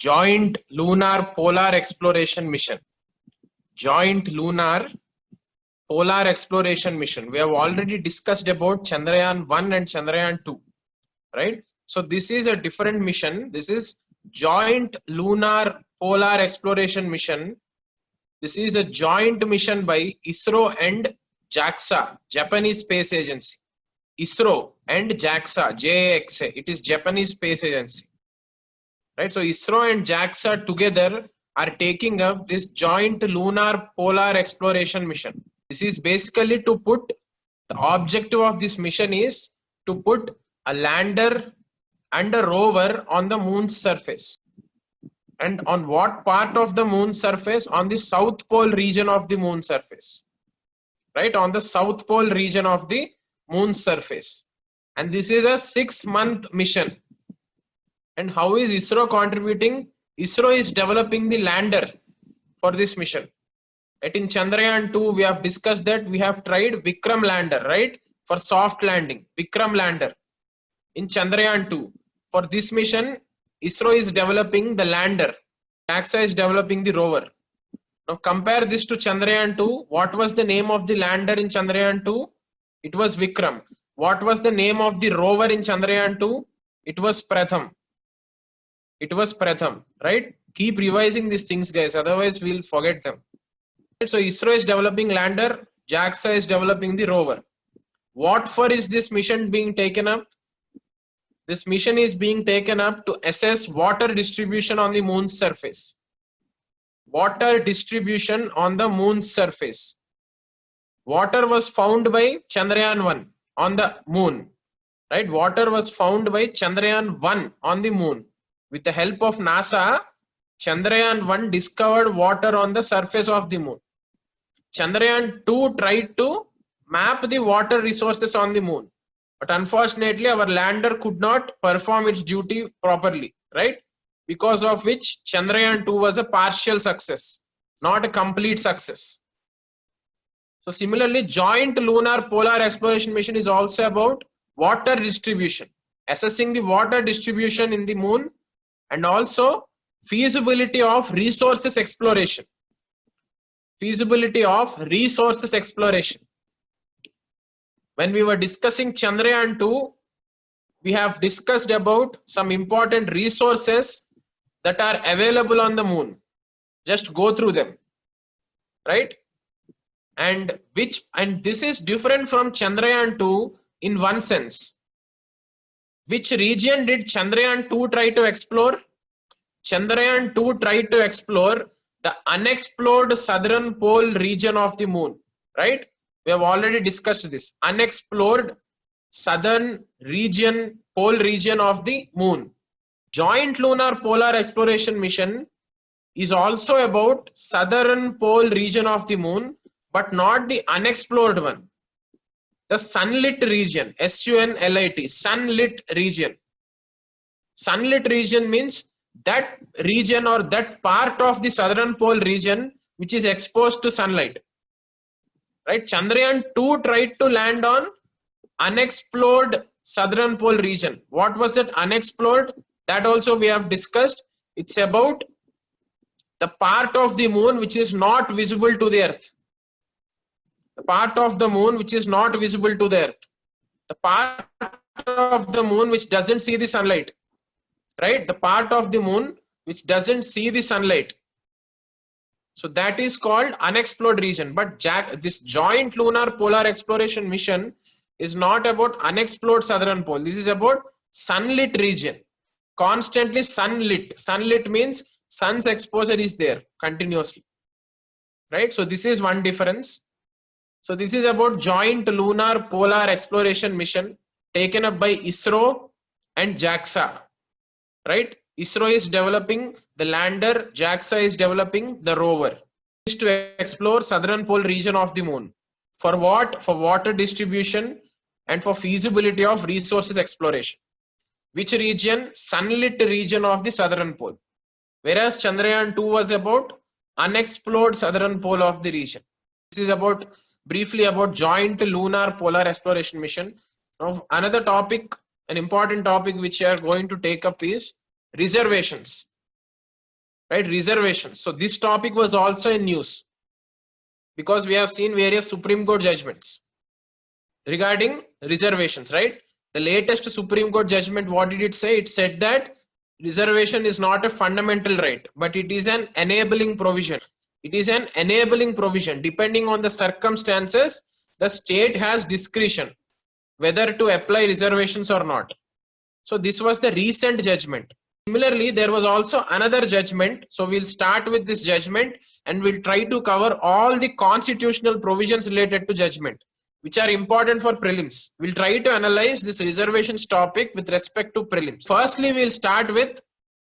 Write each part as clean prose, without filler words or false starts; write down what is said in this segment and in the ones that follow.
Joint Lunar Polar Exploration Mission. Joint Lunar Polar Exploration Mission. We have already discussed about Chandrayaan 1 and Chandrayaan 2, right? So this is a different mission. This is Joint Lunar Polar Exploration Mission. This is a joint mission by ISRO and JAXA, Japanese Space Agency. ISRO and JAXA, JAXA, it is Japanese Space Agency. Right, so ISRO and JAXA together are taking up this joint lunar polar exploration mission. This is basically to put, the objective of this mission is to put a lander and a rover on the moon's surface. And on what part of the moon's surface? On the south pole region of the moon's surface. Right, on the south pole region of the moon's surface. And this is a 6-month mission. And how is ISRO contributing? ISRO is developing the lander for this mission. Right, in Chandrayaan 2, we have discussed that we have tried Vikram lander, right? For soft landing, Vikram lander. In Chandrayaan 2, for this mission, ISRO is developing the lander. JAXA is developing the rover. Now compare this to Chandrayaan 2. What was the name of the lander in Chandrayaan 2? It was Vikram. What was the name of the rover in Chandrayaan 2? It was Pratham. It was Pratham, right? Keep revising these things, guys, otherwise we'll forget them. So ISRO is developing lander, JAXA is developing the rover. What for is this mission being taken up? This mission is being taken up to assess water distribution on the moon's surface. Water distribution on the moon's surface. Water was found by Chandrayaan 1 on the moon, right? Water was found by Chandrayaan 1 on the moon. With the help of NASA, Chandrayaan 1 discovered water on the surface of the moon. Chandrayaan 2 tried to map the water resources on the moon. But unfortunately, our lander could not perform its duty properly, right? Because of which Chandrayaan 2 was a partial success, not a complete success. So similarly, Joint Lunar Polar Exploration Mission is also about water distribution, assessing the water distribution in the moon, and also feasibility of resources exploration. Feasibility of resources exploration. When we were discussing Chandrayaan 2, we have discussed about some important resources that are available on the moon. Just go through them, right? And this is different from Chandrayaan 2 in one sense. Which region did Chandrayaan 2 try to explore? Chandrayaan 2 tried to explore the unexplored southern pole region of the moon, right? We have already discussed this. Unexplored southern region, pole region of the moon. Joint Lunar Polar Exploration Mission is also about southern pole region of the moon, but not the unexplored one. The sunlit region, SUNLIT, sunlit region. Sunlit region means that region or that part of the southern pole region which is exposed to sunlight. Right? Chandrayaan 2 tried to land on unexplored southern pole region. What was that unexplored? That also we have discussed. It's about the part of the moon which is not visible to the earth. The part of the moon which is not visible to the earth. The part of the moon which doesn't see the sunlight. Right? The part of the moon which doesn't see the sunlight. So that is called unexplored region. But this Joint Lunar Polar Exploration Mission is not about unexplored southern pole. This is about sunlit region. Constantly sunlit. Sunlit means sun's exposure is there continuously. Right? So this is one difference. So this is about Joint Lunar Polar Exploration Mission taken up by ISRO and JAXA. Right? ISRO is developing the lander, JAXA is developing the rover. Is to explore southern pole region of the moon. For what? For water distribution and for feasibility of resources exploration. Which region? Sunlit region of the southern pole. Whereas Chandrayaan 2 was about unexplored southern pole of the region. This is about briefly about Joint Lunar Polar Exploration Mission. Now another topic, an important topic which we are going to take up is reservations. right? Reservations. So this topic was also in news because we have seen various Supreme Court judgments regarding reservations, right? The latest Supreme Court judgment, what did it say? It said that reservation is not a fundamental right, but it is an enabling provision. It is an enabling provision. Depending on the circumstances, the state has discretion whether to apply reservations or not. So this was the recent judgment. Similarly, there was also another judgment. So we'll start with this judgment and we'll try to cover all the constitutional provisions related to judgment, which are important for prelims. We'll try to analyze this reservations topic with respect to prelims. Firstly, we'll start with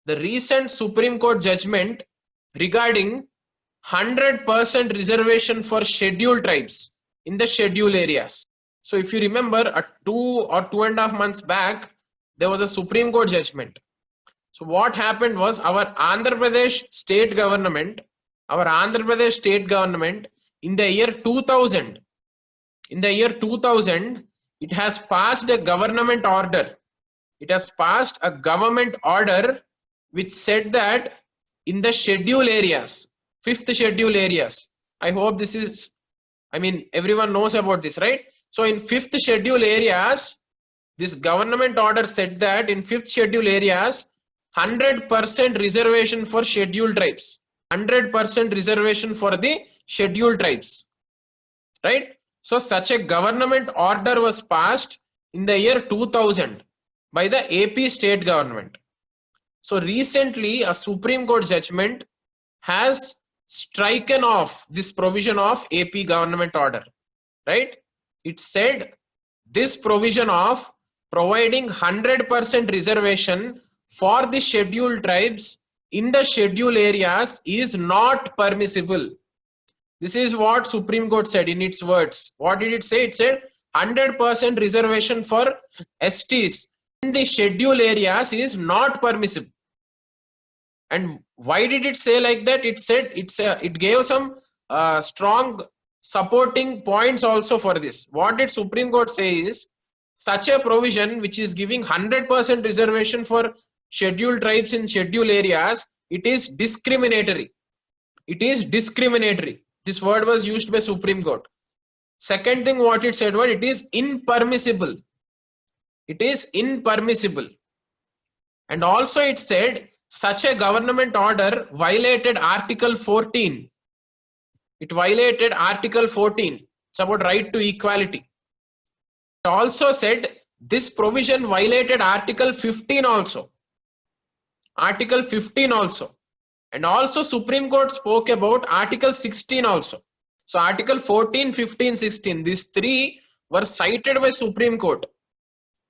the recent Supreme Court judgment regarding 100% reservation for scheduled tribes in the scheduled areas. So if you remember, 2 or 2.5 months back, there was a Supreme Court judgment. So what happened was our Andhra Pradesh state government, in the year 2000, it has passed a government order. It has passed a government order which said that in the schedule areas, 5th schedule areas, I hope this is, everyone knows about this, right? So in 5th schedule areas, this government order said that in 5th schedule areas, 100% reservation for scheduled tribes. 100% reservation for the scheduled tribes, right? So such a government order was passed in the year 2000 by the AP state government. So recently a Supreme Court judgment has striken off this provision of AP government order, right? It said this provision of providing 100% reservation for the scheduled tribes in the scheduled areas is not permissible. This is what Supreme Court said in its words. What did it say? It said 100% reservation for STs in the scheduled areas is not permissible. And why did it say like that? It said it gave some strong supporting points also for this. What did Supreme Court say is such a provision which is giving 100% reservation for scheduled tribes in scheduled areas, it is discriminatory. It is discriminatory. This word was used by Supreme Court. Second thing what it said was it is impermissible. It is impermissible. And also it said such a government order violated Article 14. It violated Article 14. It's about right to equality. It also said this provision violated Article 15 also. Article 15 also. And also Supreme Court spoke about Article 16 also. So Article 14, 15, 16, these three were cited by Supreme Court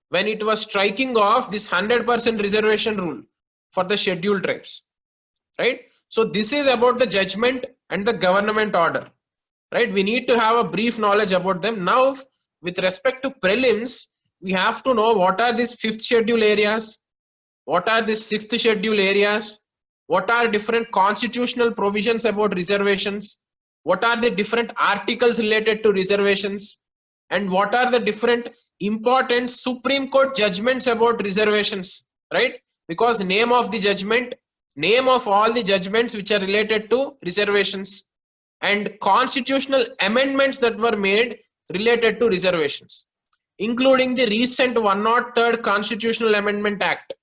when it was striking off this 100% reservation rule for the scheduled tribes, right? So this is about the judgment and the government order, right? We need to have a brief knowledge about them. Now, with respect to prelims, we have to know what are these 5th schedule areas, what are these 6th schedule areas, what are different constitutional provisions about reservations, what are the different articles related to reservations, and what are the different important Supreme Court judgments about reservations, right? Because name of the judgment, name of all the judgments which are related to reservations, and constitutional amendments that were made related to reservations, including the recent 103rd Constitutional Amendment Act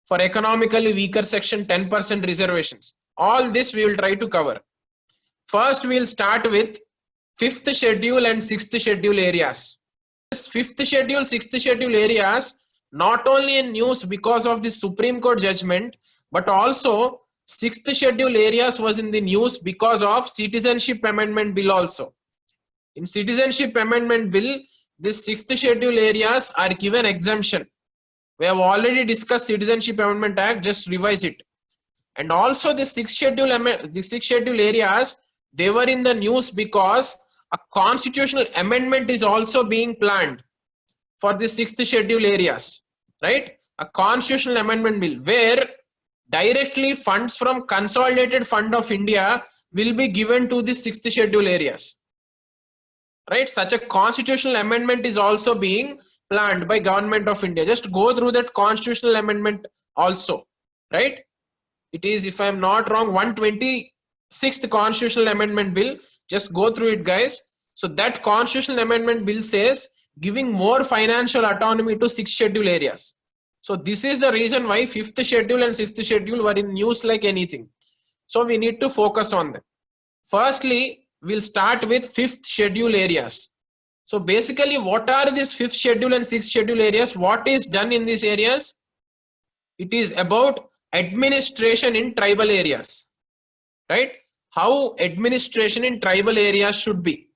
for economically weaker section 10% reservations. All this we will try to cover. First, we will start with 5th schedule and 6th schedule areas. This 5th schedule, 6th schedule areas not only in news because of the Supreme Court judgment, but also 6th schedule areas was in the news because of Citizenship Amendment Bill also. In Citizenship Amendment Bill, this 6th schedule areas are given exemption. We have already discussed Citizenship Amendment Act, just revise it. And also the 6th schedule areas, they were in the news because a constitutional amendment is also being planned for the 6th schedule areas, right? A constitutional amendment bill where directly funds from Consolidated Fund of India will be given to the 6th schedule areas, right? Such a constitutional amendment is also being planned by Government of India. Just go through that constitutional amendment also, right? It is, if I'm not wrong, 126th Constitutional Amendment Bill. Just go through it, guys. So that Constitutional Amendment Bill says giving more financial autonomy to 6 schedule areas. So this is the reason why 5th schedule and 6th schedule were in news like anything. So we need to focus on them. Firstly, we'll start with 5th schedule areas. So basically, what are these 5th schedule and 6th schedule areas? What is done in these areas? It is about administration in tribal areas, right? How administration in tribal areas should be.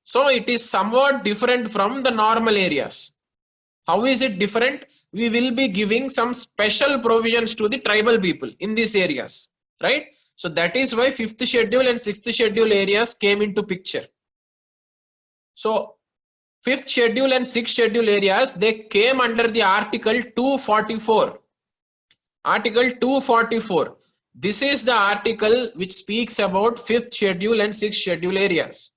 So it is somewhat different from the normal areas. How is it different? We will be giving some special provisions to the tribal people in these areas, right? So that is why 5th schedule and 6th schedule areas came into picture. So 5th schedule and 6th schedule areas, they came under the Article 244. Article 244. This is the article which speaks about 5th schedule and 6th schedule areas,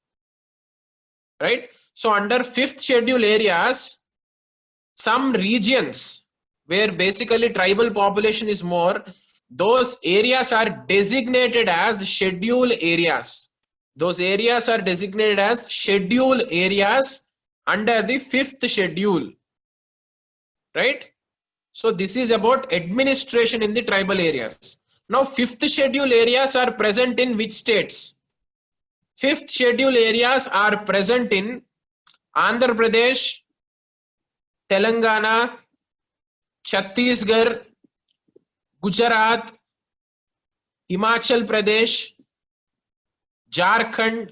right? So under 5th schedule areas, some regions where basically tribal population is more, those areas are designated as schedule areas. Those areas are designated as schedule areas under the 5th schedule, right? So this is about administration in the tribal areas. Now 5th schedule areas are present in which states? 5th schedule areas are present in Andhra Pradesh, Telangana, Chhattisgarh, Gujarat, Himachal Pradesh, Jharkhand,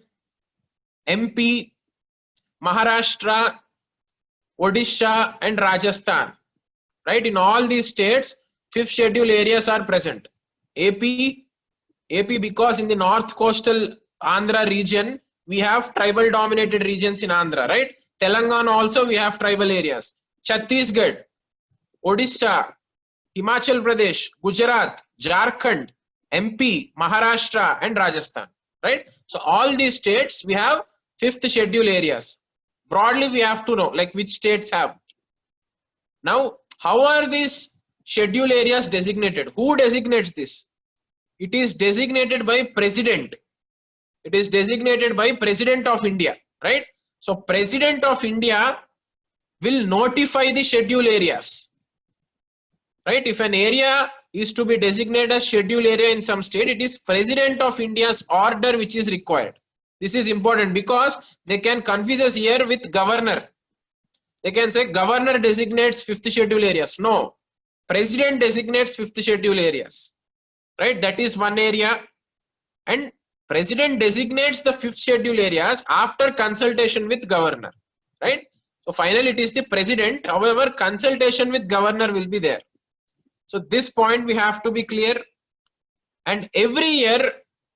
MP, Maharashtra, Odisha and Rajasthan, right? In all these states, 5th schedule areas are present. AP because in the north coastal Andhra region, we have tribal dominated regions in Andhra, right? Telangana also we have tribal areas. Chhattisgarh, Odisha, Himachal Pradesh, Gujarat, Jharkhand, MP, Maharashtra and Rajasthan, right? So all these states we have 5th schedule areas. Broadly we have to know like which states have. Now how are these schedule areas designated? Who designates this? It is designated by President. It is designated by President of India, right? So President of India will notify the schedule areas, right? If an area is to be designated as schedule area in some state, it is President of India's order which is required. This is important because they can confuse us here with governor. They can say governor designates 5th schedule areas. No, President designates 5th schedule areas, right? That is one area. And President designates the 5th schedule areas after consultation with governor, right? So finally it is the President. However, consultation with governor will be there. So this point we have to be clear. And every year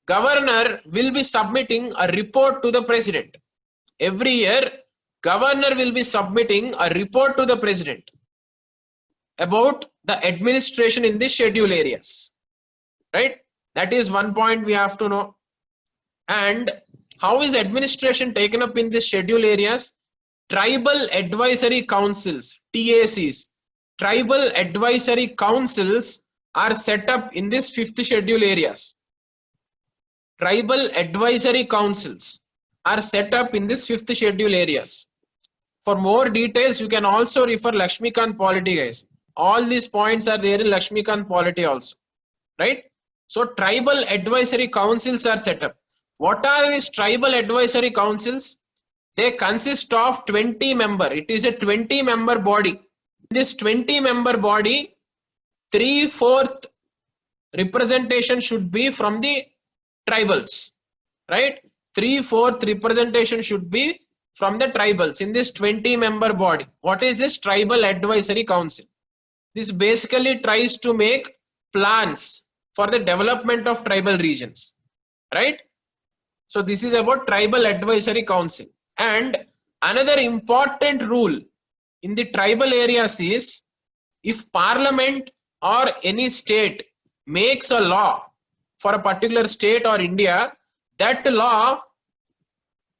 governor will be submitting a report to the President. Every year governor will be submitting a report to the President about the administration in the schedule areas, right? That is one point we have to know. And how is administration taken up in the schedule areas? Tribal Advisory Councils, TACs, Tribal Advisory Councils are set up in this 5th schedule areas. Tribal Advisory Councils are set up in this 5th schedule areas. For more details, you can also refer Lakshmikant Polity, guys. All these points are there in Lakshmikant Polity also, right? So tribal advisory councils are set up. What are these tribal advisory councils? They consist of 20 members. It is a 20-member body. This 20-member body, 3/4 representation should be from the tribals, right? 3/4 representation should be from the tribals in this 20-member body. What is this tribal advisory council? This basically tries to make plans for the development of tribal regions, right? So this is about tribal advisory council. And another important rule in the tribal areas is if parliament or any state makes a law for a particular state or India, that law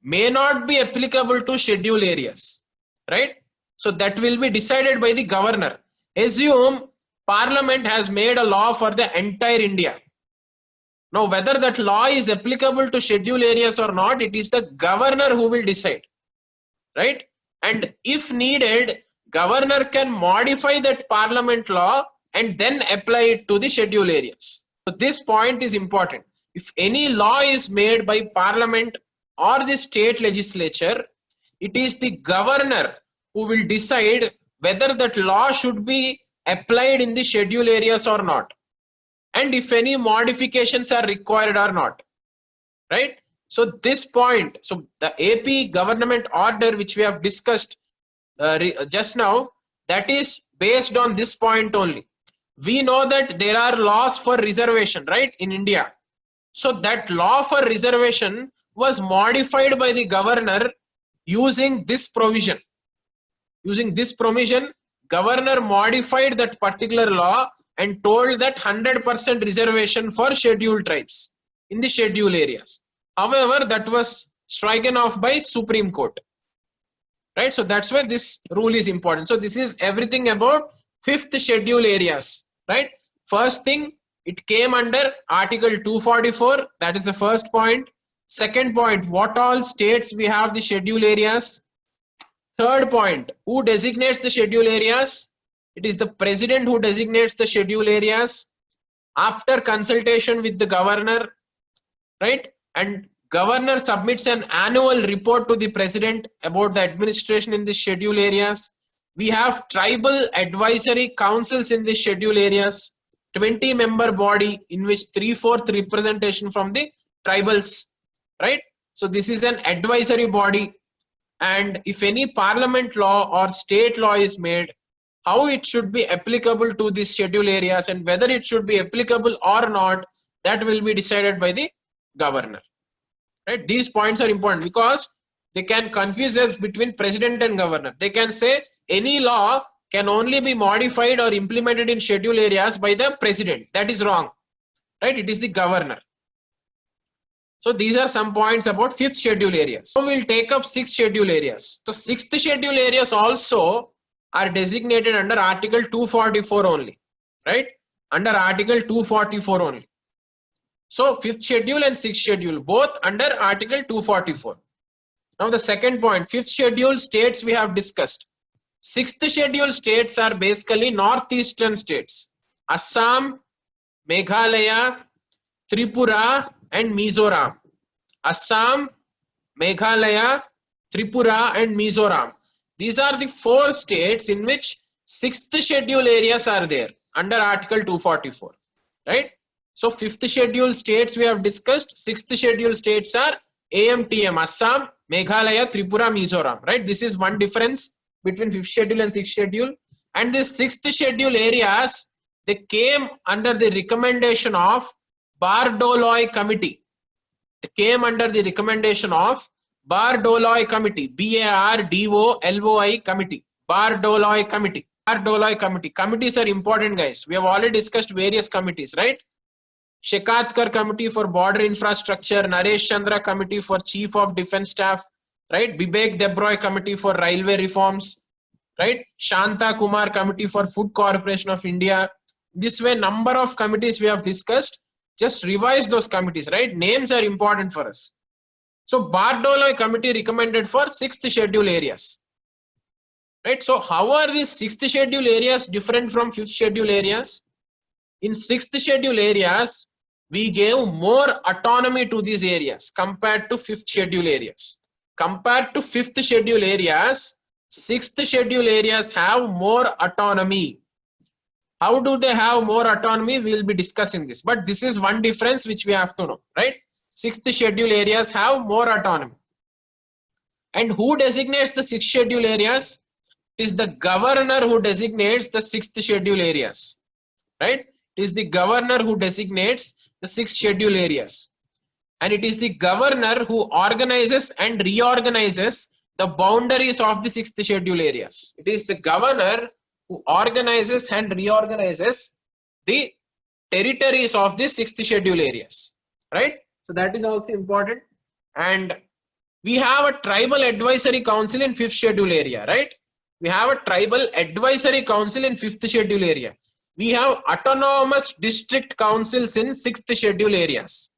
may not be applicable to schedule areas, right? So that will be decided by the governor. Assume Parliament has made a law for the entire India. Now, whether that law is applicable to schedule areas or not, it is the governor who will decide, right? And if needed, governor can modify that parliament law and then apply it to the schedule areas. So this point is important. If any law is made by parliament or the state legislature, it is the governor who will decide whether that law should be applied in the schedule areas or not, and if any modifications are required or not, right? So this point, so the AP government order which we have discussed just now, that is based on this point only. We know that there are laws for reservation, right, in India. So that law for reservation was modified by the governor using this provision. Using this provision, governor modified that particular law and told that 100% reservation for scheduled tribes in the schedule areas. However, that was stricken off by Supreme Court, right? So that's why this rule is important. So this is everything about 5th schedule areas, right? First thing, it came under Article 244. That is the first point. Second point, what all states we have the schedule areas. Third point, who designates the schedule areas? It is the president who designates the schedule areas after consultation with the governor, right? And governor submits an annual report to the president about the administration in the schedule areas. We have tribal advisory councils in the schedule areas, 20-member body in which 3/4 representation from the tribals, right? So this is an advisory body, and if any parliament law or state law is made, how it should be applicable to these schedule areas and whether it should be applicable or not, that will be decided by the governor, right? These points are important because they can confuse us between president and governor. They can say any law can only be modified or implemented in schedule areas by the president. That is wrong, right? It is the governor. So these are some points about 5th schedule areas. So we'll take up 6th schedule areas. So 6th schedule areas also are designated under Article 244 only, right? Under Article 244 only. So 5th schedule and 6th schedule, both under Article 244. Now the second point, 5th schedule states we have discussed. 6th schedule states are basically northeastern states. Assam, Meghalaya, Tripura and Mizoram. Assam, Meghalaya, Tripura and Mizoram. These are the 4 states in which 6th schedule areas are there under Article 244, right? So 5th schedule states we have discussed, 6th schedule states are AMTM, Assam, Meghalaya, Tripura, Mizoram, right? This is one difference between 5th schedule and 6th schedule. And this 6th schedule areas, they came under the recommendation of Bardoloi Committee. They came under the recommendation of Bardoloi Committee, BARDOLOI Committee, Bardoloi Committee, Bardoloi Committee. Committees are important, guys. We have already discussed various committees, right? Shekatkar Committee for Border Infrastructure, Naresh Chandra Committee for Chief of Defense Staff, right? Bibek Debroy Committee for Railway Reforms, right? Shanta Kumar Committee for Food Corporation of India. This way, number of committees we have discussed. Just revise those committees, right? Names are important for us. So Bardoloi Committee recommended for 6th schedule areas, right? So how are these 6th schedule areas different from 5th schedule areas? In 6th schedule areas, we gave more autonomy to these areas compared to 5th schedule areas. Compared to 5th schedule areas, 6th schedule areas have more autonomy. How do they have more autonomy? We will be discussing this, but this is one difference which we have to know, right? 6th schedule areas have more autonomy. And who designates the 6th schedule areas? It is the governor who designates the 6th schedule areas, right? It is the governor who designates the 6th schedule areas. And it is the governor who organizes and reorganizes the boundaries of the 6th schedule areas. It is the governor who organizes and reorganizes the territories of the 6th schedule areas, right? So that is also important. And we have a tribal advisory council in 5th schedule area, right? We have a tribal advisory council in 5th schedule area. we have autonomous district councils in 6th schedule areas,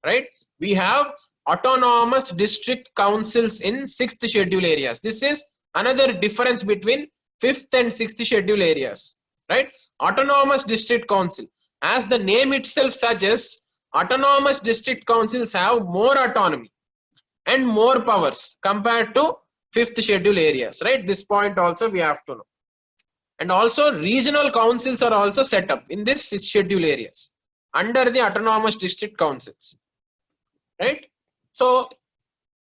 right? We have autonomous district councils in 6th schedule areas. This is another difference between 5th and 6th schedule areas, right? Autonomous district council, as the name itself suggests, autonomous district councils have more autonomy and more powers compared to 5th schedule areas, right? This point also we have to know. And also regional councils are also set up in this 6th schedule areas under the autonomous district councils, right? So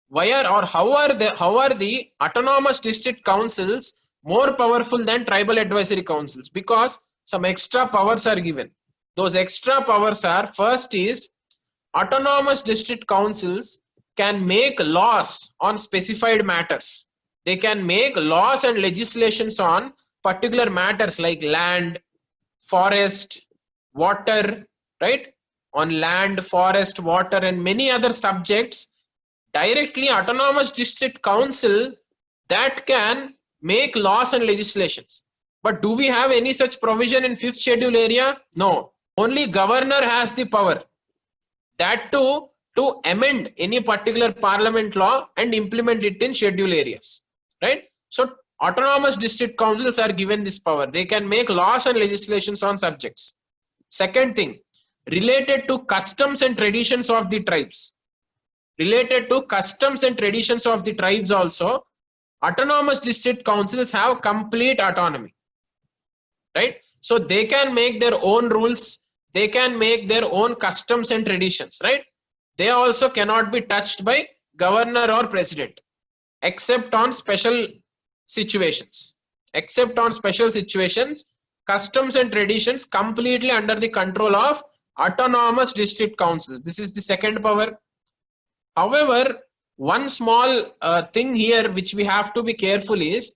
why are or how are the autonomous district councils more powerful than tribal advisory councils? Because some extra powers are given. Those extra powers are, first is autonomous district councils can make laws on specified matters. They can make laws and legislations on particular matters like land, forest, water, right? On land, forest, water, and many other subjects, directly autonomous district council that can make laws and legislations. But do we have any such provision in 5th schedule area? No. Only governor has the power. That too, to amend any particular parliament law and implement it in schedule areas, right? So autonomous district councils are given this power. They can make laws and legislations on subjects. Second thing, related to customs and traditions of the tribes. Related to customs and traditions of the tribes also, autonomous district councils have complete autonomy, right? So they can make their own rules, they can make their own customs and traditions, right? They also cannot be touched by governor or president, except on special situations. Except on special situations, customs and traditions completely under the control of autonomous district councils. This is the second power. However, one small thing here which we have to be careful is,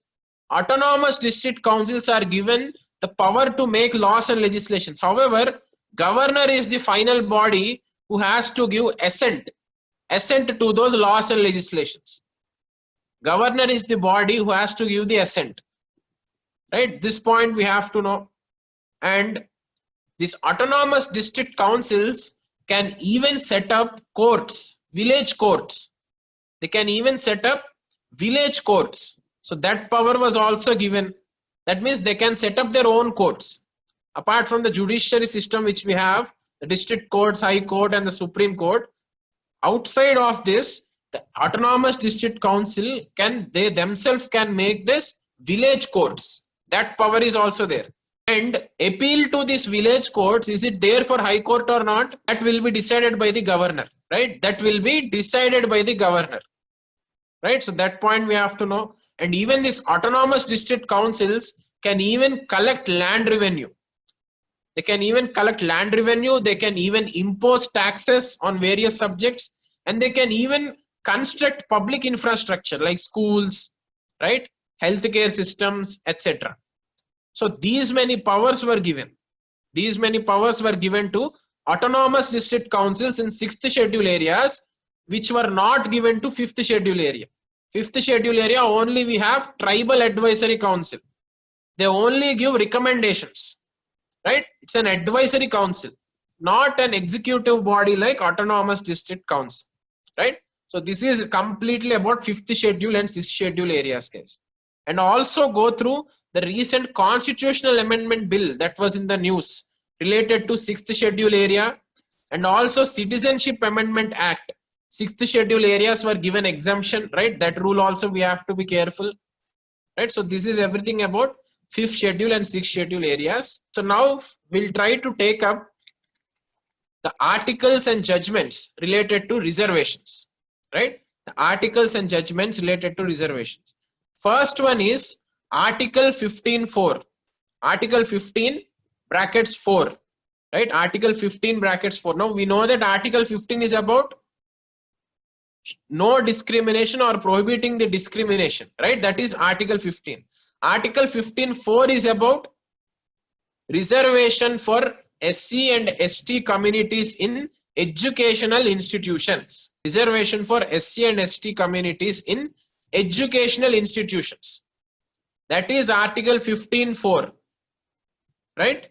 autonomous district councils are given the power to make laws and legislations. However, governor is the final body who has to give assent to those laws and legislations. Governor is the body who has to give the assent, right? This point we have to know. And these autonomous district councils can even set up courts, village courts. They can even set up village courts. So that power was also given. That means they can set up their own courts. Apart from the judiciary system which we have, the district courts, high court and the Supreme Court, outside of this, the autonomous district council they themselves can make this village courts. That power is also there. And appeal to these village courts, is it there for high court or not? That will be decided by the governor, right? That will be decided by the governor, right? So that point we have to know. And even these autonomous district councils can even collect land revenue. They can even collect land revenue. They can even impose taxes on various subjects, and they can even construct public infrastructure like schools, right? Healthcare systems, etc. So these many powers were given. These many powers were given to autonomous district councils in 6th schedule areas, which were not given to 5th schedule area. 5th schedule area only we have tribal advisory council. They only give recommendations, right? It's an advisory council, not an executive body like autonomous district council, right? So this is completely about 5th schedule and 6th schedule areas, guys. And also go through the recent constitutional amendment bill that was in the news related to 6th schedule area, and also Citizenship Amendment Act. 6th schedule areas were given exemption, right? That rule also we have to be careful, right? So this is everything about 5th schedule and 6th schedule areas. So now we'll try to take up the articles and judgments related to reservations, right? The articles and judgments related to reservations. First one is Article 15(4). Article 15 brackets 4, right? Article 15 brackets 4. Now we know that Article 15 is about no discrimination or prohibiting the discrimination, right? That is Article 15. Article 15(4) is about reservation for SC and ST communities in educational institutions. Reservation for SC and ST communities in educational institutions. That is Article 15(4), right?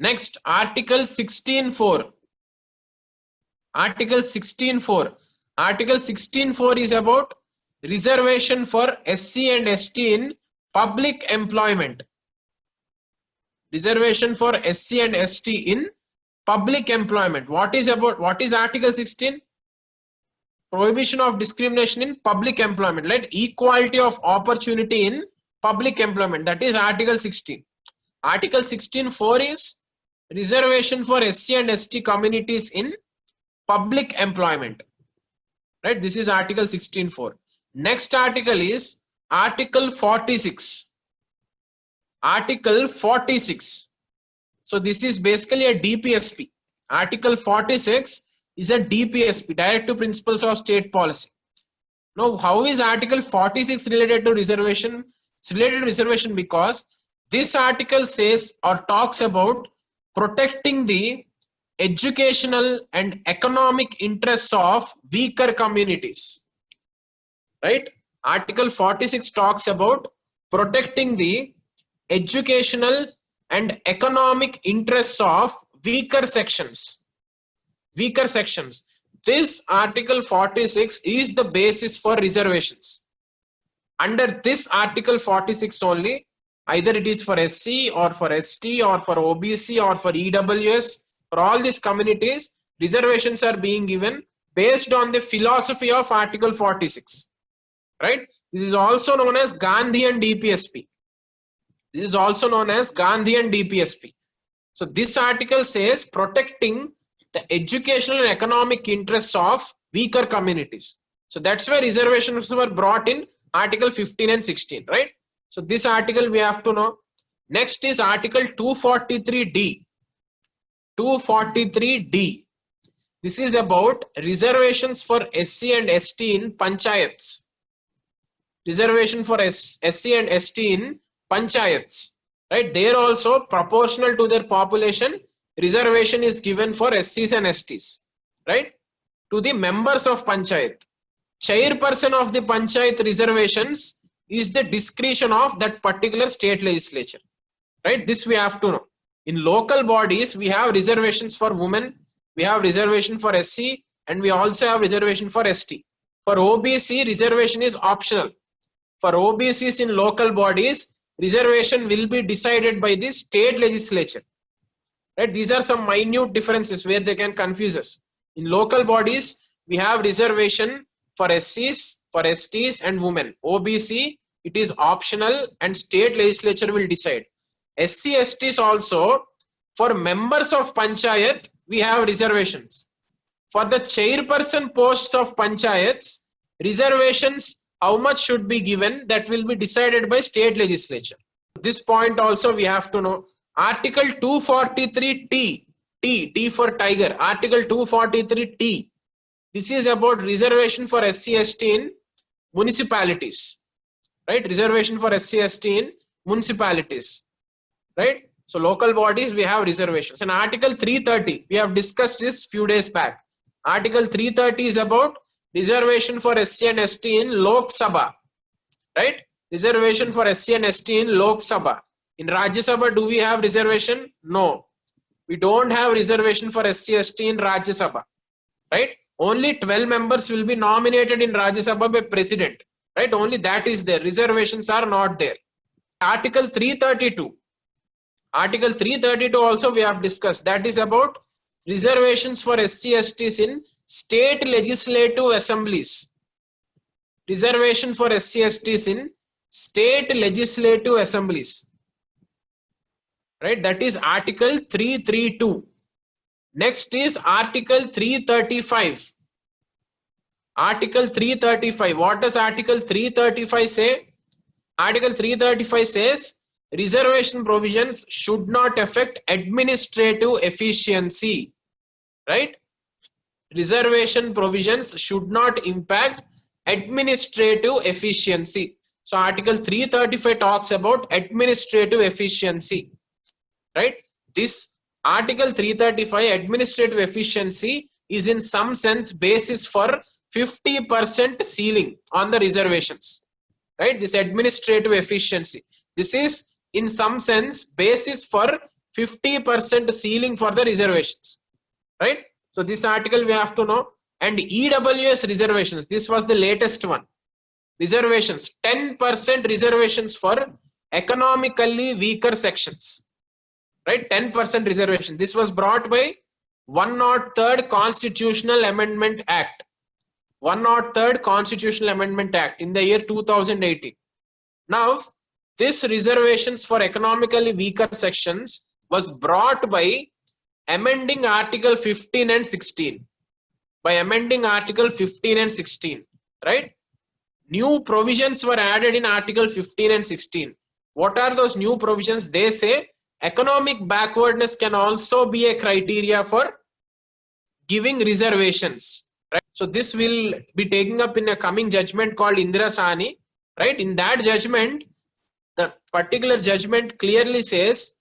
Next, Article 16.4. Article 16.4. Article 16.4 is about reservation for SC and ST in public employment. Reservation for SC and ST in public employment. What is Article 16? Prohibition of discrimination in public employment, right? Equality of opportunity in public employment. That is Article 16. Article 16.4 is reservation for SC and ST communities in public employment, right? This is Article 16.4. Next article is Article 46. Article 46. So this is basically a DPSP. Article 46 is a DPSP, Directive Principles of State Policy. Now, how is Article 46 related to reservation? It's related to reservation because this article says or talks about protecting the educational and economic interests of weaker communities, right? Article 46 talks about protecting the educational and economic interests of weaker sections. This Article 46 is the basis for reservations. Under this Article 46 only, either it is for SC or for ST or for OBC or for EWS, for all these communities, reservations are being given based on the philosophy of Article 46, right? This is also known as Gandhian DPSP. This is also known as Gandhian DPSP. So this article says protecting the educational and economic interests of weaker communities. So that's why reservations were brought in Article 15 and 16, right? So this article we have to know. Next is Article 243D. 243D. This is about reservations for SC and ST in panchayats. Reservation for SC and ST in panchayats, right? There also proportional to their population, reservation is given for SCs and STs, right? To the members of panchayat. Chairperson of the panchayat reservations is the discretion of that particular state legislature, right? This we have to know. In local bodies, we have reservations for women, we have reservation for SC, and we also have reservation for ST. For OBC, reservation is optional. For OBCs in local bodies, reservation will be decided by the state legislature, right? These are some minute differences where they can confuse us. In local bodies, we have reservation for SCs, for STs and women. OBC, it is optional and state legislature will decide. SC, STs also, for members of panchayat, we have reservations. For the chairperson posts of panchayats, reservations, how much should be given, that will be decided by state legislature. This point also we have to know. Article 243T, T for tiger, Article 243T. This is about reservation for SC, ST in municipalities, right? Reservation for SC, ST in municipalities, right? So local bodies, we have reservations. And Article 330, we have discussed this few days back. Article 330 is about reservation for SC and ST in Lok Sabha, right? Reservation for SC and ST in Lok Sabha. In Rajya Sabha, do we have reservation? No. We don't have reservation for SC, ST in Rajya Sabha, right? Only 12 members will be nominated in Rajya Sabha by president, right? Only that is there. Reservations are not there. Article 332. Article 332 also we have discussed. That is about reservations for SC, STs in state legislative assemblies. Reservation for SC, STs in state legislative assemblies, right? That is Article 332. Next is Article 335. Article 335. What does Article 335 say? Article 335 says reservation provisions should not affect administrative efficiency, right? Reservation provisions should not impact administrative efficiency. So Article 335 talks about administrative efficiency, right? This Article 335 administrative efficiency is in some sense basis for 50% ceiling on the reservations, right? This administrative efficiency. This is in some sense basis for 50% ceiling for the reservations, right? So this article we have to know. And EWS reservations, this was the latest one. Reservations, 10% reservations for economically weaker sections, right? 10% reservation. This was brought by 103rd Constitutional Amendment Act. 103rd Constitutional Amendment Act in the year 2018. Now, this reservations for economically weaker sections was brought by amending Article 15 and 16. By amending Article 15 and 16, right? New provisions were added in Article 15 and 16. What are those new provisions? They say economic backwardness can also be a criteria for giving reservations, right? So this will be taken up in a coming judgment called Indira Sahni, right? In that judgment, the particular judgment clearly says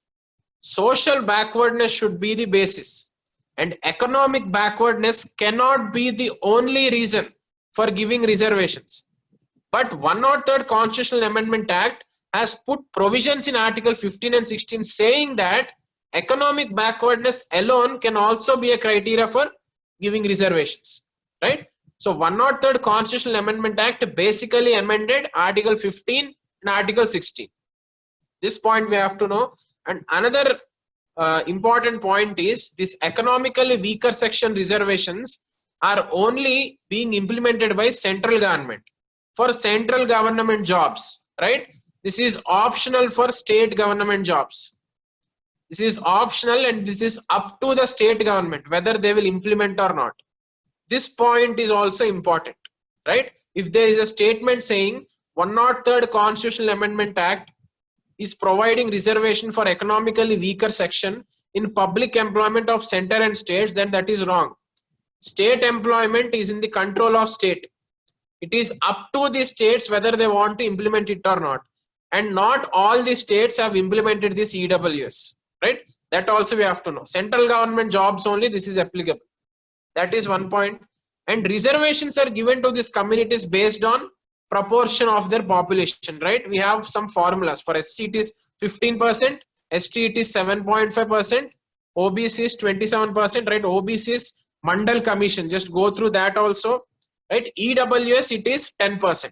social backwardness should be the basis. And economic backwardness cannot be the only reason for giving reservations. But 103rd Constitutional Amendment Act has put provisions in Article 15 and 16 saying that economic backwardness alone can also be a criteria for giving reservations, right? So 103rd Constitutional Amendment Act basically amended Article 15 and Article 16. This point we have to know. And another important point is this economically weaker section reservations are only being implemented by central government for central government jobs, right? This is optional for state government jobs. This is optional and this is up to the state government whether they will implement or not. This point is also important, right? If there is a statement saying 103rd Constitutional Amendment Act is providing reservation for economically weaker section in public employment of center and states, then that is wrong. State employment is in the control of state. It is up to the states whether they want to implement it or not. And not all the states have implemented this EWS, right? That also we have to know. Central government jobs only this is applicable. That is one point. And reservations are given to these communities based on proportion of their population, right? We have some formulas. For SC it is 15%, ST it is 7.5%, OBC is 27%, right? OBC is Mandal Commission, just go through that also, right? EWS it is 10%.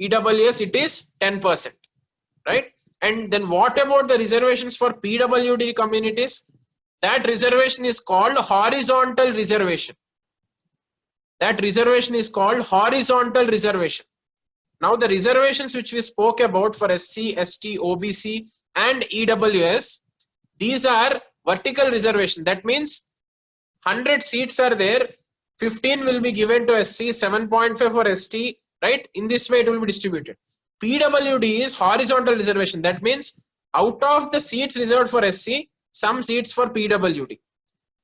EWS it is 10%, right? And then what about the reservations for PWD communities? That reservation is called horizontal reservation. That reservation is called horizontal reservation. Now the reservations which we spoke about for SC, ST, OBC and EWS, these are vertical reservation. That means 100 seats are there, 15 will be given to SC, 7.5 for ST, right? In this way it will be distributed. PWD is horizontal reservation. That means out of the seats reserved for SC, some seats for PWD.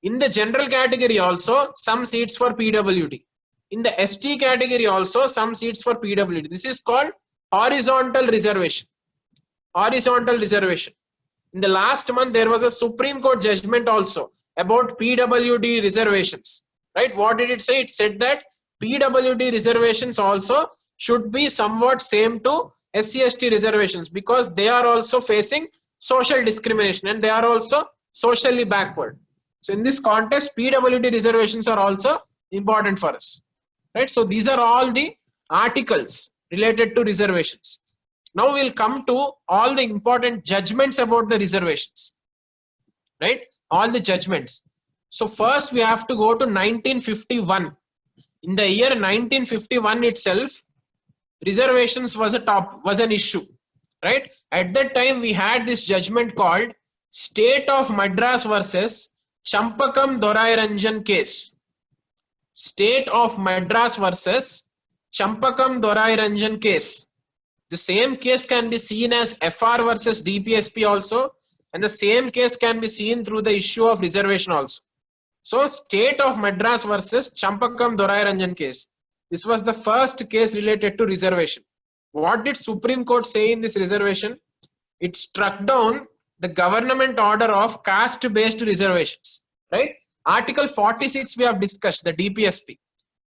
In the general category also, some seats for PWD. In the ST category also, some seats for PWD. This is called horizontal reservation. Horizontal reservation. In the last month, there was a Supreme Court judgment also about PWD reservations. Right? What did it say? It said that PWD reservations also should be somewhat same to SC/ST reservations because they are also facing social discrimination and they are also socially backward. So in this context, PWD reservations are also important for us. Right? So these are all the articles related to reservations. Now we'll come to all the important judgments about the reservations. Right? All the judgments. So first we have to go to 1951. In the year 1951 itself, reservations was an issue. Right? At that time we had this judgment called State of Madras versus Champakam Dorai Ranjan case. State of Madras versus Champakam Dorai Ranjan case. The same case can be seen as FR versus DPSP also, and the same case can be seen through the issue of reservation also. So State of Madras versus Champakam Dorai Ranjan case. This was the first case related to reservation. What did Supreme Court say in this reservation? It struck down the government order of caste-based reservations. Right? Article 46 we have discussed, the DPSP.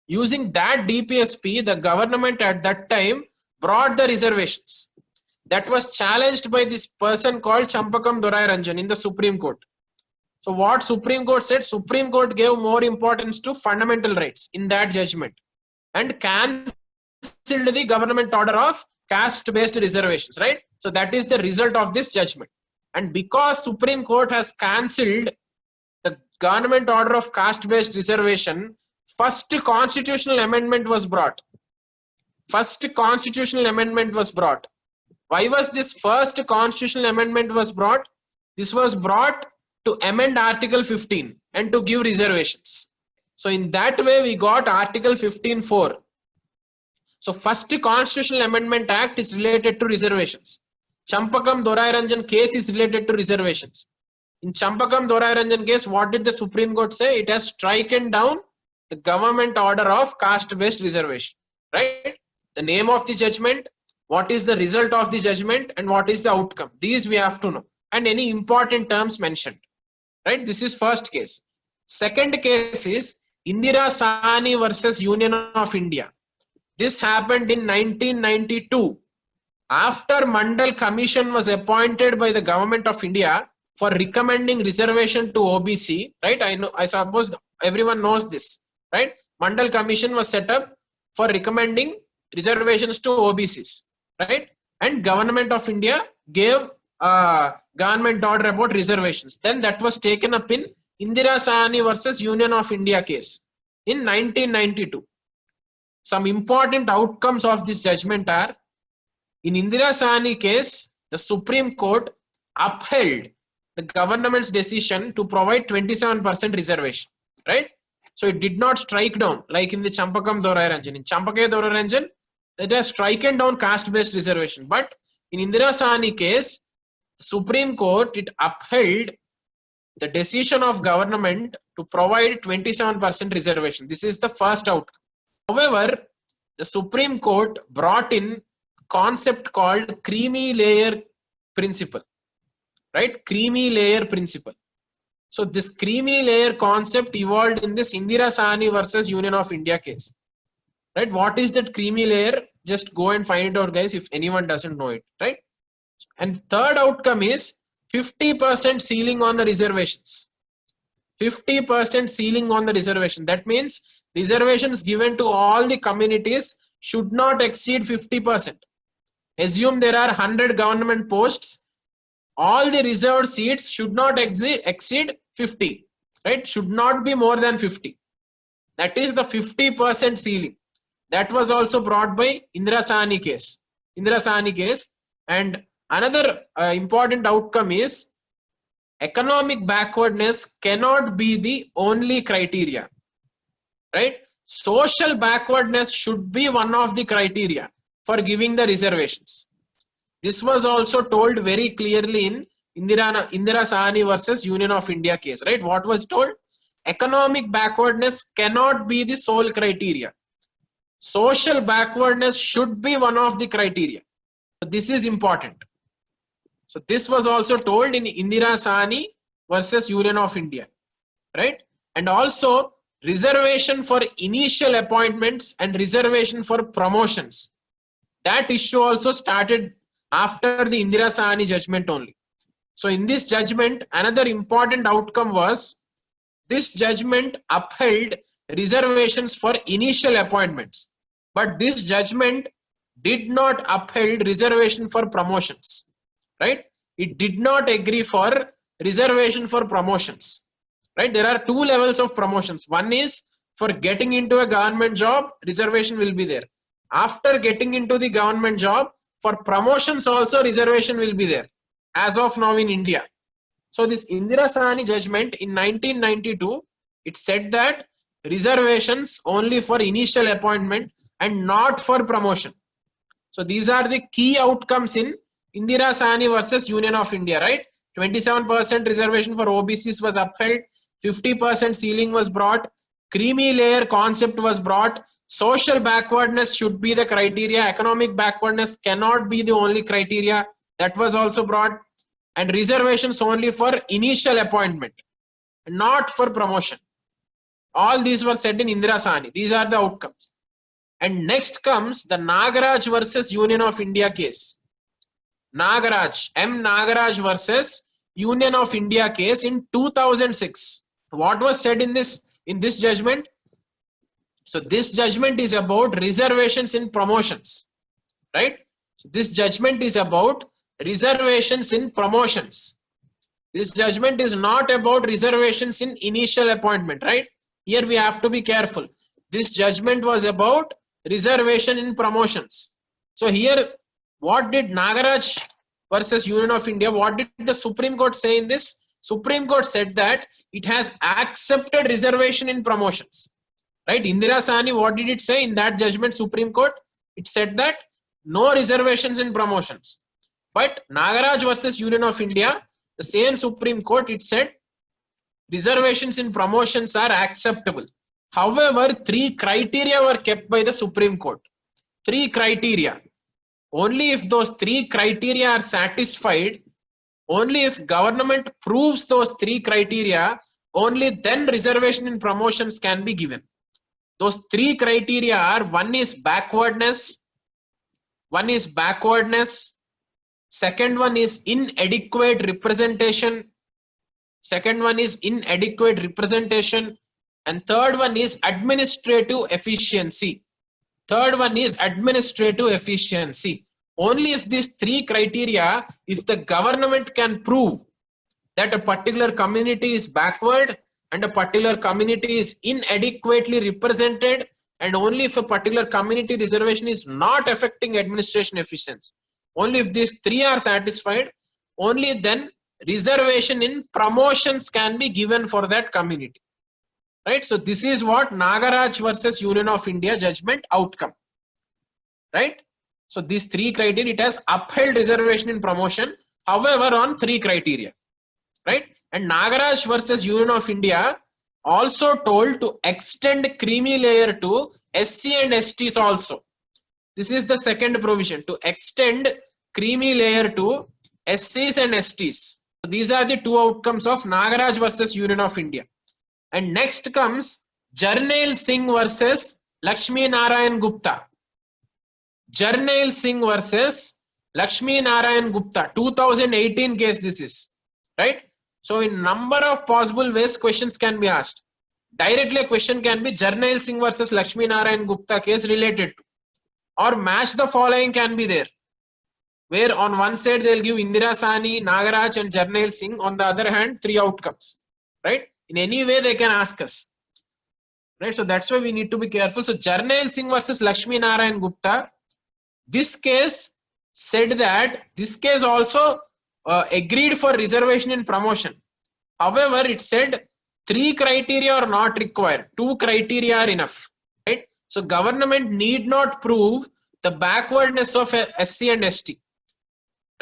Using that DPSP, the government at that time brought the reservations. that was challenged by this person called Champakam Dorai Ranjan in the Supreme Court. So what Supreme Court said, Supreme Court gave more importance to fundamental rights in that judgment and cancelled the government order of caste-based reservations, right? So that is the result of this judgment. And because Supreme Court has cancelled the government order of caste-based reservation, first constitutional amendment was brought. First constitutional amendment was brought. Why was this first constitutional amendment was brought? This was brought to amend Article 15 and to give reservations. So in that way we got Article 15(4). So first constitutional amendment act is related to reservations. Champakam Dorai Ranjan case is related to reservations. In Champakam Dorai Ranjan case, what did the Supreme Court say? It has stricken down the government order of caste-based reservation, right? The name of the judgment, what is the result of the judgment, and what is the outcome. These we have to know, and any important terms mentioned, right? This is first case. Second case is Indira Sahni versus Union of India. This happened in 1992 after Mandal Commission was appointed by the government of India for recommending reservation to OBC, right? I suppose everyone knows this, right? Mandal Commission was set up for recommending reservations to OBCs, right? And government of India gave a government order about reservations. Then that was taken up in Indira Sahni versus Union of India case in 1992. Some important outcomes of this judgment are, in Indira Sahni case, the Supreme Court upheld the government's decision to provide 27% reservation, right? So it did not strike down like in the Champakam Dorai Ranjan. In Champakam Dorai Ranjan, it has striken down caste-based reservation. But in Indira Sahni case, Supreme Court, it upheld the decision of government to provide 27% reservation. This is the first outcome. However, the Supreme Court brought in concept called creamy layer principle, right? Creamy layer principle. So this creamy layer concept evolved in this Indira Sahni versus Union of India case, right? What is that creamy layer? Just go and find it out, guys, if anyone doesn't know it, right? And third outcome is 50% ceiling on the reservations. 50% ceiling on the reservation. That means reservations given to all the communities should not exceed 50%. Assume there are 100 government posts. All the reserved seats should not exceed 50, right? Should not be more than 50. That is the 50% ceiling. That was also brought by Indira Sahni case. Indira Sahni case. And another important outcome is economic backwardness cannot be the only criteria, right? Social backwardness should be one of the criteria for giving the reservations. This was also told very clearly in Indira Sahni versus Union of India case, right? What was told? Economic backwardness cannot be the sole criteria. Social backwardness should be one of the criteria. So this is important. So this was also told in Indira Sahni versus Union of India, right? And also reservation for initial appointments and reservation for promotions. That issue also started after the Indira Sahni judgment only. So in this judgment, another important outcome was this judgment upheld reservations for initial appointments. But this judgment did not uphold reservation for promotions, right? It did not agree for reservation for promotions, right? There are two levels of promotions. One is for getting into a government job, reservation will be there. After getting into the government job, for promotions also reservation will be there as of now in India. So this Indira Sahni judgment in 1992, it said that reservations only for initial appointment and not for promotion. So these are the key outcomes in Indira Sahni versus Union of India, right? 27% reservation for OBCs was upheld, 50% ceiling was brought, creamy layer concept was brought, social backwardness should be the criteria, economic backwardness cannot be the only criteria, that was also brought, and reservations only for initial appointment, not for promotion. All these were said in Indira Sahni. These are the outcomes. And next comes the Nagaraj versus Union of India case. Nagaraj, M. Nagaraj versus Union of India case in 2006. What was said in this judgment? So this judgment is about reservations in promotions, right? So this judgment is about reservations in promotions. This judgment is not about reservations in initial appointment, right? Here we have to be careful. This judgment was about reservation in promotions. So here, what did Nagaraj versus Union of India, what did the Supreme Court say in this? Supreme Court said that it has accepted reservation in promotions, right? Indira Sahni, what did it say in that judgment, Supreme Court? It said that no reservations in promotions. But Nagaraj versus Union of India, the same Supreme Court, it said reservations in promotions are acceptable. However, 3 criteria were kept by the Supreme Court. 3 criteria. Only if those 3 criteria are satisfied, only if government proves those 3 criteria, only then reservation in promotions can be given. Those 3 criteria are: one is backwardness, second one is inadequate representation, and third one is administrative efficiency. Only if these 3 criteria, if the government can prove that a particular community is backward and a particular community is inadequately represented, and only if a particular community reservation is not affecting administration efficiency, only if these 3 are satisfied, only then reservation in promotions can be given for that community, right? So this is what Nagaraj versus Union of India judgment outcome, right? So these 3 criteria, it has upheld reservation in promotion, however on 3 criteria, right? And Nagaraj versus Union of India also told to extend creamy layer to SC and STs also. This is the second provision, to extend creamy layer to SCs and STs. So these are the 2 outcomes of Nagaraj versus Union of India. And next comes Jarnail Singh versus Lakshmi Narayan Gupta. Jarnail Singh versus Lakshmi Narayan Gupta, 2018 case this is, right? So in number of possible ways questions can be asked. Directly a question can be Jarnail Singh versus Lakshmi Narayan Gupta case related to, or match the following can be there, where on one side they'll give Indira Sahni, Nagaraj and Jarnail Singh, on the other hand 3 outcomes, right? In any way they can ask us, right? So that's why we need to be careful. So Jarnail Singh versus Lakshmi Narayan Gupta, this case said that this case also agreed for reservation in promotion. However, it said 3 criteria are not required, 2 criteria are enough, right? So government need not prove the backwardness of SC and ST,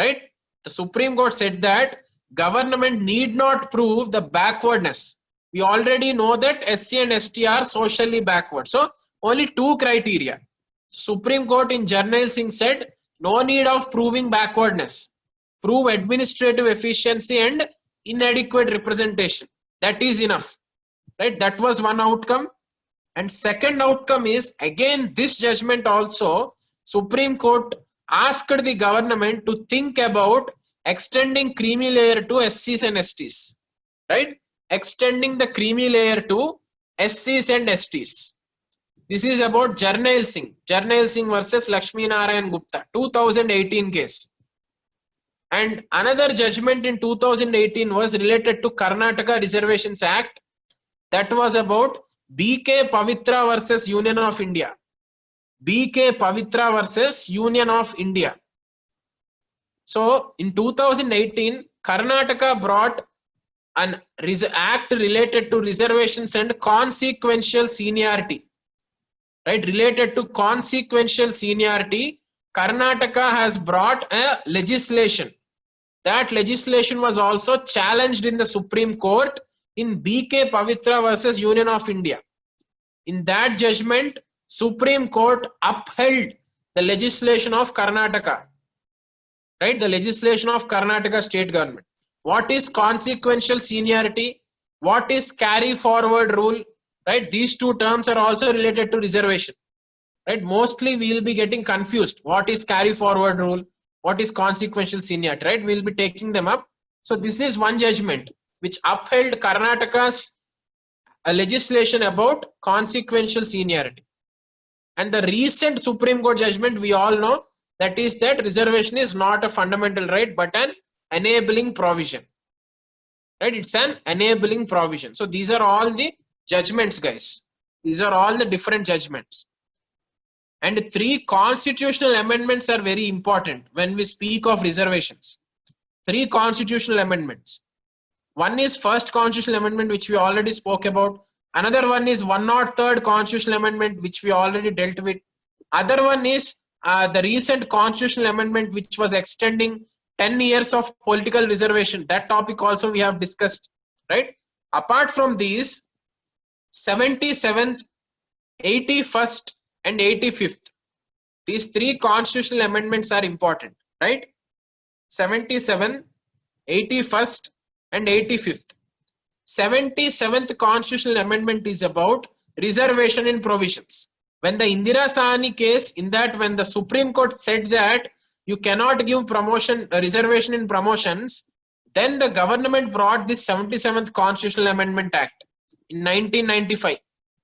right? The Supreme Court said that government need not prove the backwardness. We already know that SC and ST are socially backward. So only 2 criteria. Supreme Court in Jarnail Singh said no need of proving backwardness. Prove administrative efficiency and inadequate representation. That is enough, right? That was one outcome. And second outcome is, again this judgment also, Supreme Court asked the government to think about extending creamy layer to SCs and STs, right? Extending the creamy layer to SCs and STs. This is about Jarnail Singh versus Lakshmi Narayan Gupta, 2018 case. And another judgment in 2018 was related to Karnataka Reservations Act. That was about BK Pavitra versus Union of India. BK Pavitra versus Union of India. So in 2018, Karnataka brought an act related to reservations and consequential seniority. Right, related to consequential seniority, Karnataka has brought a legislation. That legislation was also challenged in the Supreme Court in BK Pavitra versus Union of India. In that judgment, Supreme Court upheld the legislation of Karnataka, right? The legislation of Karnataka state government. What is consequential seniority? What is carry forward rule? Right? These 2 terms are also related to reservation, right? Mostly we will be getting confused. What is carry forward rule? what is consequential seniority, right? We'll be taking them up. So this is one judgment which upheld Karnataka's legislation about consequential seniority. And the recent Supreme Court judgment, we all know, that is that reservation is not a fundamental right but an enabling provision, right? It's an enabling provision. So these are all the judgments, guys. These are all the different judgments. And 3 constitutional amendments are very important when we speak of reservations. 3 constitutional amendments. One is first constitutional amendment, which we already spoke about. Another one is 103rd constitutional amendment, which we already dealt with. Other one is the recent constitutional amendment, which was extending 10 years of political reservation. That topic also we have discussed, right? Apart from these, 77th, 81st and 85th. These 3 constitutional amendments are important, right? 77th, 81st and 85th. 77th constitutional amendment is about reservation in provisions. When the Indira Sahni case, in that when the Supreme Court said that you cannot give promotion reservation in promotions, then the government brought this 77th Constitutional Amendment Act in 1995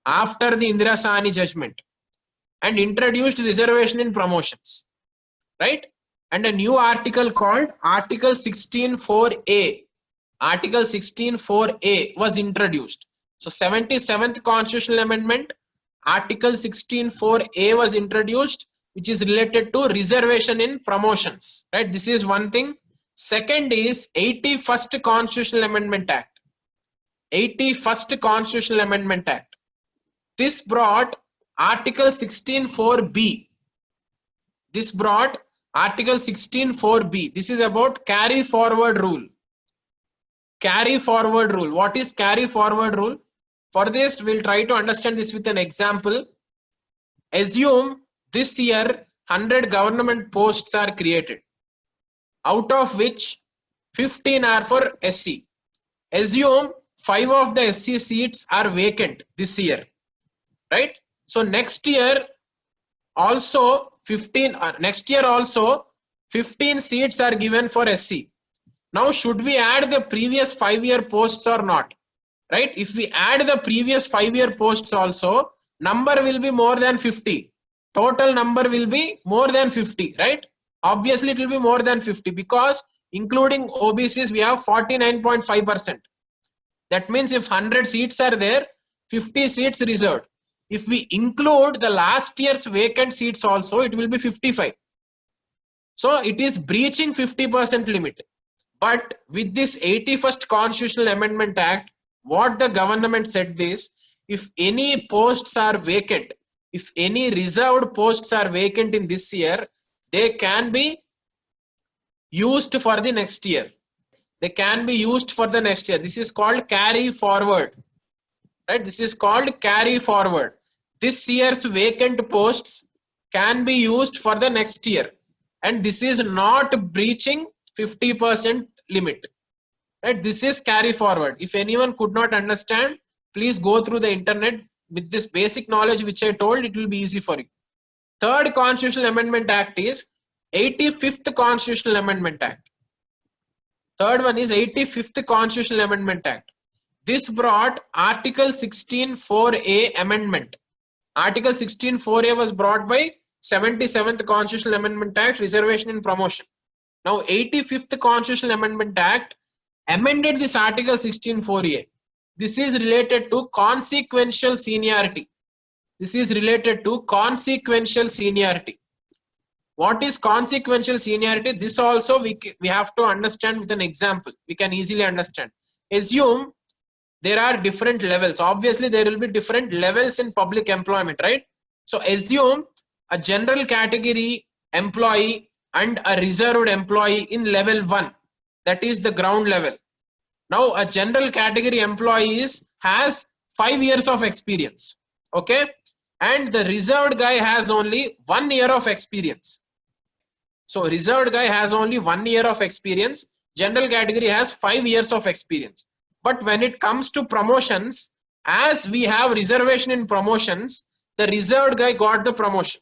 after the Indira Sahni judgment and introduced reservation in promotions, right? And a new article called Article 16(4)(a). Article 16(4)(a) was introduced. So 77th Constitutional Amendment, Article 16(4)(a) was introduced, which is related to reservation in promotions, right? This is one thing. Second is 81st Constitutional Amendment Act. 81st Constitutional Amendment Act. This brought Article 16(4)(b). This brought Article 16(4)(b). This is about carry forward rule. Carry forward rule. What is carry forward rule? For this, we'll try to understand this with an example. Assume this year 100 government posts are created, out of which 15 are for SC. Assume 5 of the SC seats are vacant this year, right? So next year also 15 seats are given for SC. Now should we add the previous 5-year posts or not, right? If we add the previous 5-year posts also, number will be more than 50. Total number will be more than 50, right? Obviously it will be more than 50 because including OBCs we have 49.5%. That means if 100 seats are there, 50 seats reserved. If we include the last year's vacant seats also, it will be 55. So it is breaching 50% limit. But with this 81st Constitutional Amendment Act, what the government said is, if any posts are vacant, if any reserved posts are vacant in this year, they can be used for the next year. They can be used for the next year. This is called carry forward, right? This is called carry forward. This year's vacant posts can be used for the next year. And this is not breaching 50% limit, right? This is carry forward. If anyone could not understand, please go through the internet. With this basic knowledge which I told, it will be easy for you. Third Constitutional Amendment Act is 85th Constitutional Amendment Act. Third one is 85th Constitutional Amendment Act. This brought Article 16(4)(a) amendment. Article 16(4)(a) was brought by 77th Constitutional Amendment Act, reservation in promotion. Now 85th Constitutional Amendment Act amended this Article 16(4)(a). This is related to consequential seniority. This is related to consequential seniority. What is consequential seniority? This also we have to understand with an example. We can easily understand. Assume there are different levels. Obviously, there will be different levels in public employment, right? So assume a general category employee and a reserved employee in level 1. That is the ground level. Now a general category employee has 5 years of experience, okay? And the reserved guy has only 1 year of experience. So reserved guy has only 1 year of experience. General category has 5 years of experience. But when it comes to promotions, as we have reservation in promotions, the reserved guy got the promotion.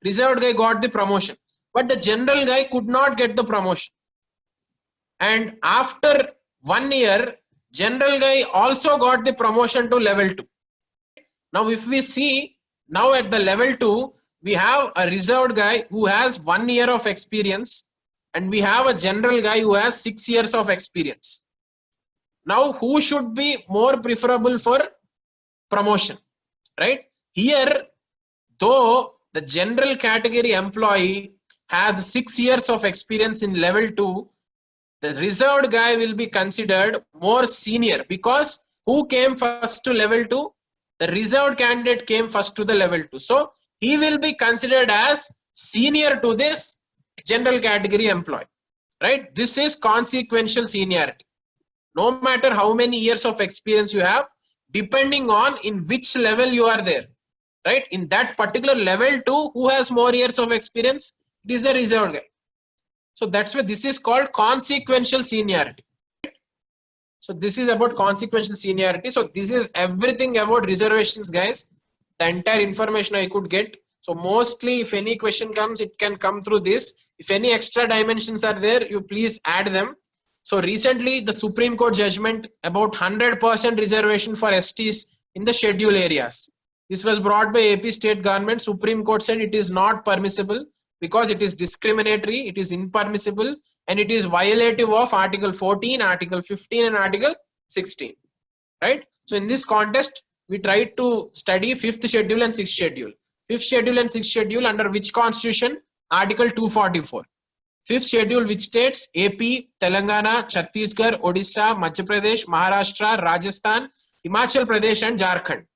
Reserved guy got the promotion. but the general guy could not get the promotion. And after 1 year, general guy also got the promotion to level 2. Now if we see, now at the level 2, we have a reserved guy who has 1 year of experience, and we have a general guy who has 6 years of experience. Now who should be more preferable for promotion, right? Here, though the general category employee has 6 years of experience in level 2, the reserved guy will be considered more senior, because who came first to level 2? The reserved candidate came first to the level 2. So he will be considered as senior to this general category employee, right? This is consequential seniority. No matter how many years of experience you have, depending on in which level you are there, right? In that particular level 2, who has more years of experience? It is a reserved guy. So that's why this is called consequential seniority. So this is about consequential seniority. So this is everything about reservations, guys. The entire information I could get. So mostly if any question comes, it can come through this. If any extra dimensions are there, you please add them. So recently the Supreme Court judgment about 100% reservation for STs in the schedule areas. This was brought by AP state government. Supreme Court said it is not permissible because it is discriminatory, it is impermissible, and it is violative of Article 14, Article 15 and Article 16, right? So in this context, we tried to study 5th schedule and 6th schedule. 5th schedule and 6th schedule under which constitution? Article 244. 5th schedule which states AP, Telangana, Chhattisgarh, Odisha, Madhya Pradesh, Maharashtra, Rajasthan, Himachal Pradesh and Jharkhand.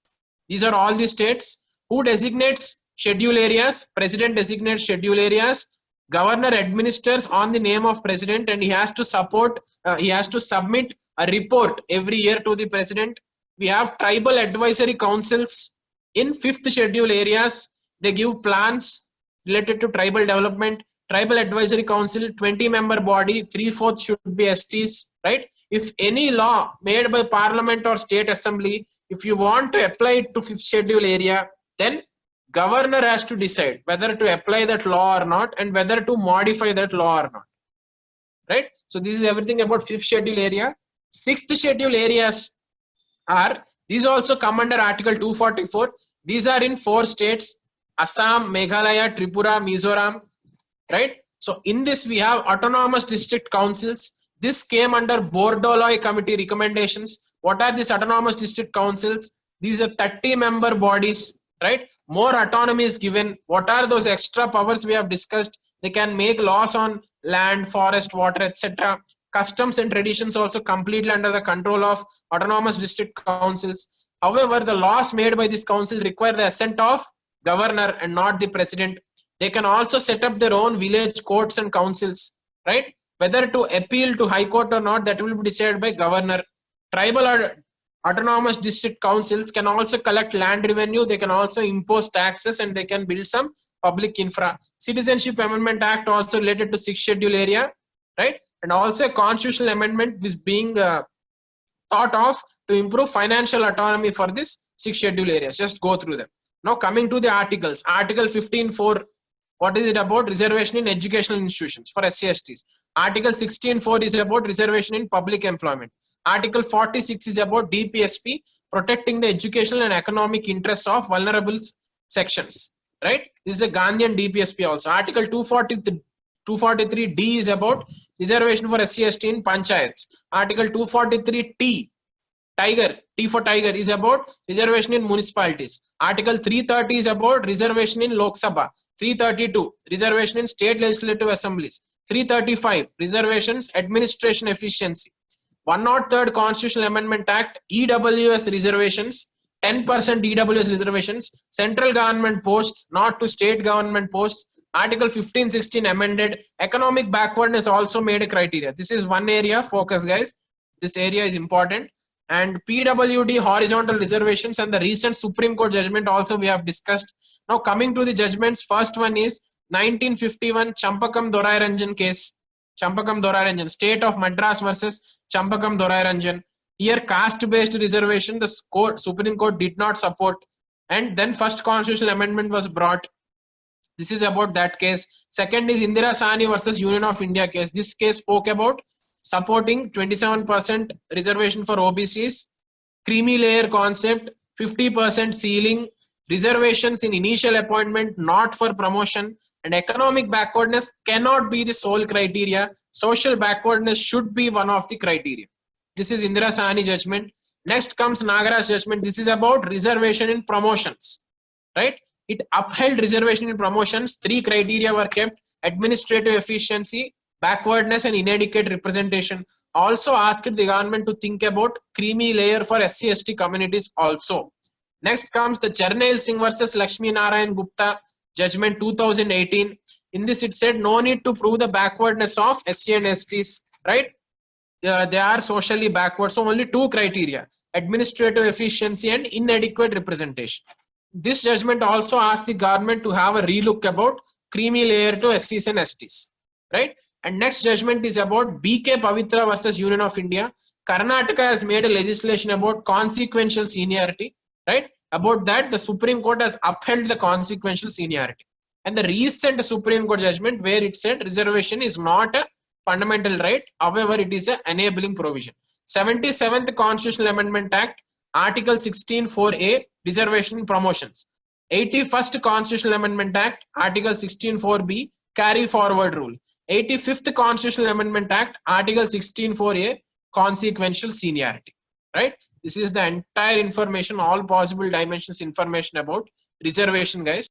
These are all the states. Who designates schedule areas? President designates schedule areas. Governor administers on the name of president, and he has to submit a report every year to the president. We have tribal advisory councils in 5th schedule areas. They give plans related to tribal development. Tribal advisory council, 20-member body, 3/4 should be STs, right? If any law made by parliament or state assembly, if you want to apply it to 5th schedule area, then governor has to decide whether to apply that law or not, and whether to modify that law or not, right? So this is everything about 5th schedule area. 6th schedule areas are, these also come under Article 244. These are in 4 states: Assam, Meghalaya, Tripura, Mizoram, right? So in this we have autonomous district councils. This came under Bordoloi committee recommendations. What are these autonomous district councils? These are 30-member bodies, right? More autonomy is given. What are those extra powers we have discussed? They can make laws on land, forest, water, etc. Customs and traditions also completely under the control of autonomous district councils. However, the laws made by this council require the assent of governor and not the president. They can also set up their own village courts and councils, right? Whether to appeal to high court or not, that will be decided by governor. Tribal or autonomous district councils can also collect land revenue. They can also impose taxes, and they can build some public infra. Citizenship Amendment Act also related to 6th schedule area, right? And also a constitutional amendment is being thought of to improve financial autonomy for this 6th schedule areas. Just go through them. Now coming to the articles. Article 15(4). What is it about? Reservation in educational institutions for SC/STs. Article 16(4) is about reservation in public employment. Article 46 is about DPSP, protecting the educational and economic interests of vulnerable sections, right? This is a Gandhian DPSP also. Article 243D is about reservation for SC/ST in panchayats. Article 243T, T for tiger, is about reservation in municipalities. Article 330 is about reservation in Lok Sabha. 332, reservation in state legislative assemblies. 335, reservations, administration efficiency. 103rd Constitutional Amendment Act, EWS reservations, 10% EWS reservations, central government posts, not to state government posts. Article 1516 amended. Economic backwardness also made a criteria. This is one area focus, guys. This area is important. And PWD horizontal reservations and the recent Supreme Court judgment also we have discussed. Now coming to the judgments, first one is 1951 Champakam Dorai Ranjan case. Champakam Dorai Ranjan, State of Madras versus Champakam Dorai Ranjan. Here caste based reservation the Supreme Court did not support, and then first constitutional amendment was brought. This is about that case. Second is Indira Sahni versus Union of India case. This case spoke about supporting 27% reservation for OBCs, creamy layer concept, 50% ceiling, reservations in initial appointment, not for promotion, and economic backwardness cannot be the sole criteria. Social backwardness should be one of the criteria. This is Indira Sahni judgment. Next comes Nagaraj judgment. This is about reservation in promotions, right? It upheld reservation in promotions. 3 criteria were kept: administrative efficiency, backwardness, and inadequate representation. Also asked the government to think about creamy layer for SC/ST communities also. Next comes the Charnail Singh versus Lakshmi Narayan Gupta judgment 2018. In this it said no need to prove the backwardness of SC and STs, right? They are socially backward. So only 2 criteria: administrative efficiency and inadequate representation. This judgment also asked the government to have a relook about creamy layer to SCs and STs, right? And next judgment is about BK Pavitra versus Union of India. Karnataka has made a legislation about consequential seniority, right? About that, the Supreme Court has upheld the consequential seniority. And the recent Supreme Court judgment where it said reservation is not a fundamental right, however, it is an enabling provision. 77th Constitutional Amendment Act, Article 16(4)(a), reservation in promotions. 81st Constitutional Amendment Act, Article 16(4)(b), carry forward rule. 85th Constitutional Amendment Act, Article 16(4)(a), consequential seniority, right? This is the entire information, all possible dimensions information about reservation, guys.